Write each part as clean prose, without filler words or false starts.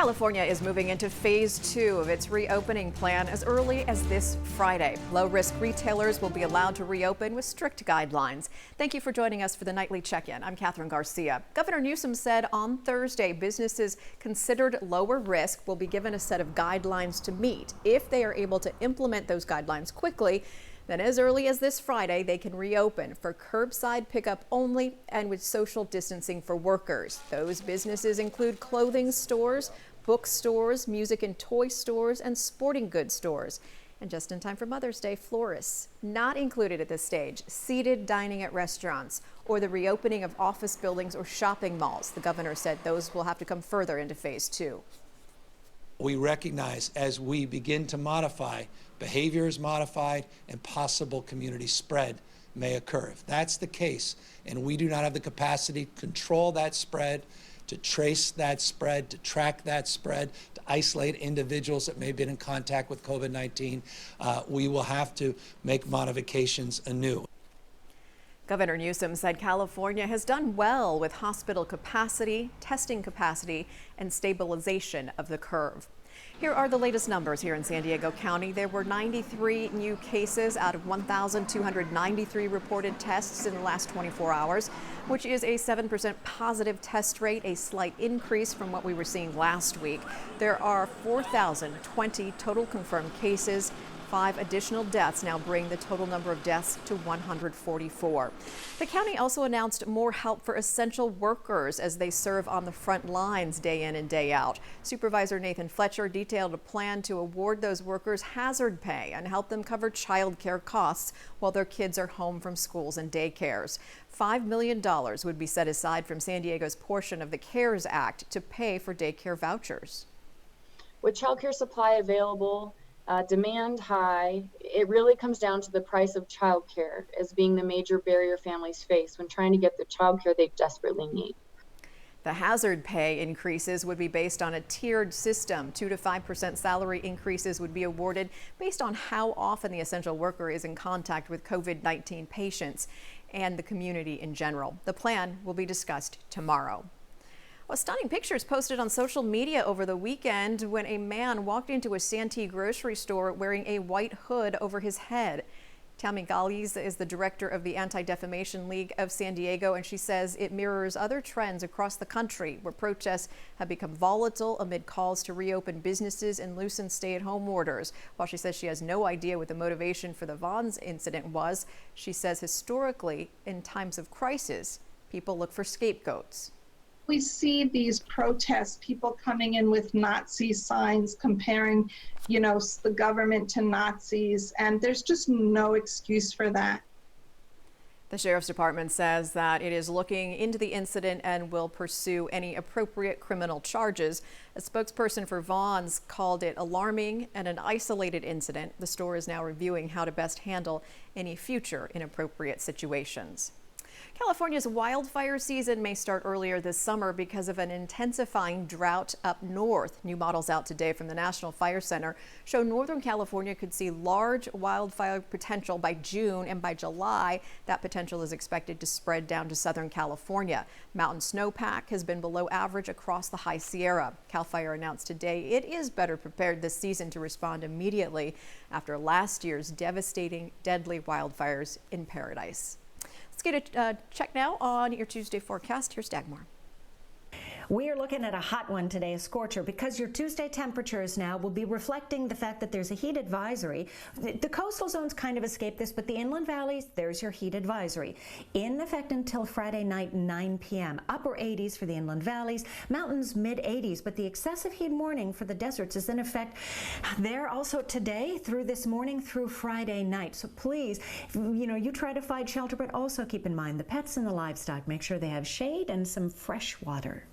California is moving into phase 2 of its reopening plan as early as this Friday. Low-risk retailers will be allowed to reopen with strict guidelines. Thank you for joining us for the nightly check-in. I'm Catherine Garcia. Governor Newsom said on Thursday businesses considered lower risk will be given a set of guidelines to meet. If they are able to implement those guidelines quickly, then as early as this Friday, they can reopen for curbside pickup only and with social distancing for workers. Those businesses include clothing stores, bookstores, music and toy stores, and sporting goods stores. And just in time for Mother's Day, florists. Not included at this stage, seated dining at restaurants or the reopening of office buildings or shopping malls. The governor said those will have to come further into phase 2. We recognize as we begin to modify, behavior is modified and possible community spread may occur. If that's the case, and we do not have the capacity to control that spread, to trace that spread, to track that spread, to isolate individuals that may have been in contact with COVID-19, we will have to make modifications anew. Governor Newsom said California has done well with hospital capacity, testing capacity, and stabilization of the curve. Here are the latest numbers here in San Diego County. There were 93 new cases out of 1,293 reported tests in the last 24 hours, which is a 7% positive test rate, a slight increase from what we were seeing last week. There are 4,020 total confirmed cases. 5 additional deaths now bring the total number of deaths to 144. The county also announced more help for essential workers as they serve on the front lines day in and day out. Supervisor Nathan Fletcher detailed a plan to award those workers hazard pay and help them cover child care costs while their kids are home from schools and daycares. $5 million would be set aside from San Diego's portion of the CARES Act to pay for daycare vouchers. With child care supply available, demand high, it really comes down to the price of childcare as being the major barrier families face when trying to get the childcare they desperately need. The hazard pay increases would be based on a tiered system. 2 to 5% salary increases would be awarded based on how often the essential worker is in contact with COVID-19 patients and the community in general. The plan will be discussed tomorrow. Well, stunning pictures posted on social media over the weekend when a man walked into a Santee grocery store wearing a white hood over his head. Tammy Gallis is the director of the Anti-Defamation League of San Diego, and she says it mirrors other trends across the country where protests have become volatile amid calls to reopen businesses and loosen stay-at-home orders. While she says she has no idea what the motivation for the Vons incident was, she says historically, in times of crisis, people look for scapegoats. We see these protests, people coming in with Nazi signs, comparing, the government to Nazis, and there's just no excuse for that. The Sheriff's Department says that it is looking into the incident and will pursue any appropriate criminal charges. A spokesperson for Vons called it alarming and an isolated incident. The store is now reviewing how to best handle any future inappropriate situations. California's wildfire season may start earlier this summer because of an intensifying drought up north. New models out today from the National Fire Center show Northern California could see large wildfire potential by June, and by July, that potential is expected to spread down to Southern California. Mountain snowpack has been below average across the High Sierra. CAL FIRE announced today it is better prepared this season to respond immediately after last year's devastating, deadly wildfires in Paradise. Let's get a check now on your Tuesday forecast. Here's Dagmar. We are looking at a hot one today, a scorcher, because your Tuesday temperatures now will be reflecting the fact that there's a heat advisory. The coastal zones kind of escape this, but the inland valleys, there's your heat advisory. In effect until Friday night, 9 p.m. Upper 80s for the inland valleys, mountains mid 80s, but the excessive heat warning for the deserts is in effect there also today through this morning through Friday night. So please, you try to find shelter, but also keep in mind the pets and the livestock. Make sure they have shade and some fresh water.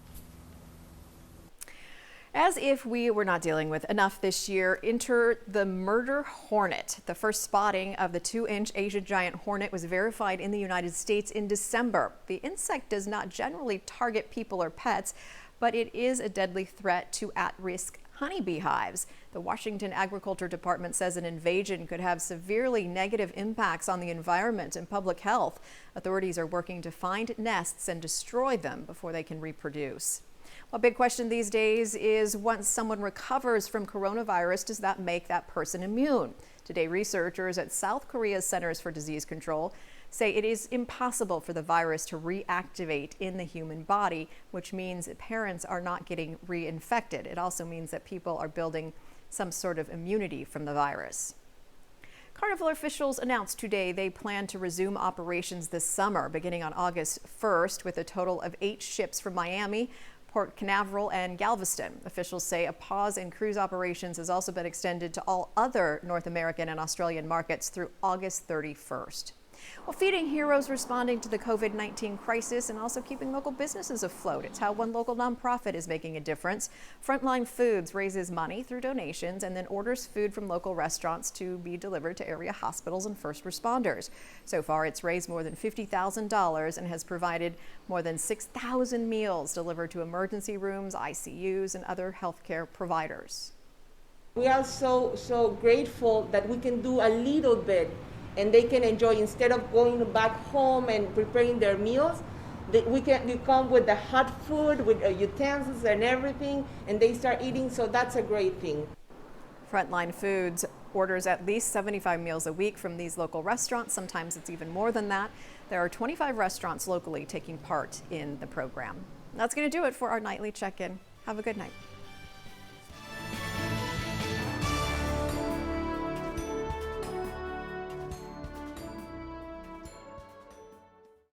As if we were not dealing with enough this year, enter the murder hornet. The first spotting of the 2-inch Asian giant hornet was verified in the United States in December. The insect does not generally target people or pets, but it is a deadly threat to at-risk honeybee hives. The Washington Agriculture Department says an invasion could have severely negative impacts on the environment and public health. Authorities are working to find nests and destroy them before they can reproduce. A big question these days is, once someone recovers from coronavirus, does that make that person immune? Today, researchers at South Korea's Centers for Disease Control say it is impossible for the virus to reactivate in the human body, which means parents are not getting reinfected. It also means that people are building some sort of immunity from the virus. Carnival officials announced today they plan to resume operations this summer, beginning on August 1st, with a total of 8 ships from Miami, Port Canaveral, and Galveston. Officials say a pause in cruise operations has also been extended to all other North American and Australian markets through August 31st. Well, feeding heroes responding to the COVID-19 crisis and also keeping local businesses afloat. It's how one local nonprofit is making a difference. Frontline Foods raises money through donations and then orders food from local restaurants to be delivered to area hospitals and first responders. So far, it's raised more than $50,000 and has provided more than 6,000 meals delivered to emergency rooms, ICUs, and other healthcare providers. We are so grateful that we can do a little bit and they can enjoy, instead of going back home and preparing their meals, we come with the hot food, with utensils and everything, and they start eating, so that's a great thing. Frontline Foods orders at least 75 meals a week from these local restaurants. Sometimes it's even more than that. There are 25 restaurants locally taking part in the program. That's going to do it for our nightly check-in. Have a good night.